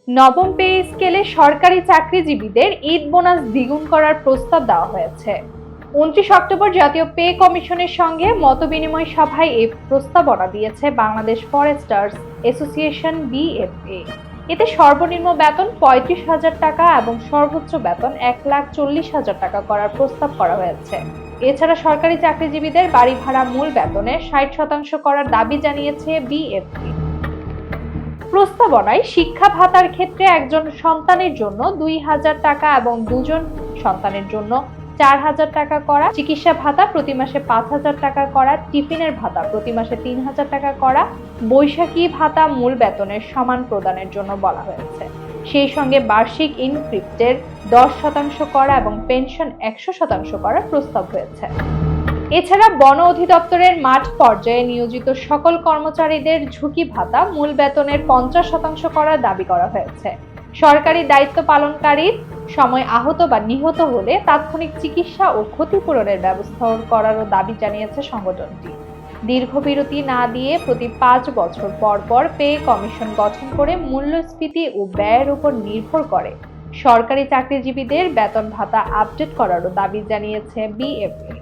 নবম পে স্কেলে সরকারি চাকরিজীবীদের ঈদ বোনাস দ্বিগুণ করার প্রস্তাব দেওয়া হয়েছে। 29 অক্টোবর জাতীয় পে কমিশনের সঙ্গে মতবিনিময় সভায় এই প্রস্তাবনা দিয়েছে বাংলাদেশ ফরেস্টার্স অ্যাসোসিয়েশন বিএফএ। এতে সর্বনিম্ন বেতন 35,000 টাকা এবং সর্বোচ্চ বেতন 1,40,000 টাকা করার প্রস্তাব করা হয়েছে। এছাড়া সরকারি চাকরিজীবীদের বাড়ি ভাড়া মূল বেতনের 60% করার দাবি জানিয়েছে বিএফএ। প্রস্তাবনায় শিক্ষা ভাতার ক্ষেত্রে একজন সন্তানের জন্য 2,000 টাকা এবং দুজন সন্তানের জন্য 4,000 টাকা করা, চিকিৎসা ভাতা প্রতি মাসে 5,000 টাকা করা, টিফিনের ভাতা প্রতি মাসে 3,000 টাকা করা, বৈশাখী ভাতা মূল বেতনের সমান প্রদানের জন্য বলা হয়েছে। সেই সঙ্গে বার্ষিক ইনক্রিপ্টের 10% করা এবং পেনশন 100% করার প্রস্তাব হয়েছে। এছাড়া বন অধিদপ্তরের মাঠ পর্যায়ে নিয়োজিত সকল কর্মচারীদের ঝুঁকি ভাতা মূল বেতনের 50% করার দাবি করা হয়েছে। সরকারি দায়িত্ব পালনকারীর সময় আহত বা নিহত হলে তাৎক্ষণিক চিকিৎসা ও ক্ষতিপূরণের ব্যবস্থা করারও দাবি জানিয়েছে সংগঠনটি। দীর্ঘ বিরতি না দিয়ে প্রতি 5 বছর পর পর পে কমিশন গঠন করে মূল্যস্ফীতি ও ব্যয়ের উপর নির্ভর করে সরকারি চাকরিজীবীদের বেতন ভাতা আপডেট করারও দাবি জানিয়েছে বিএফএ।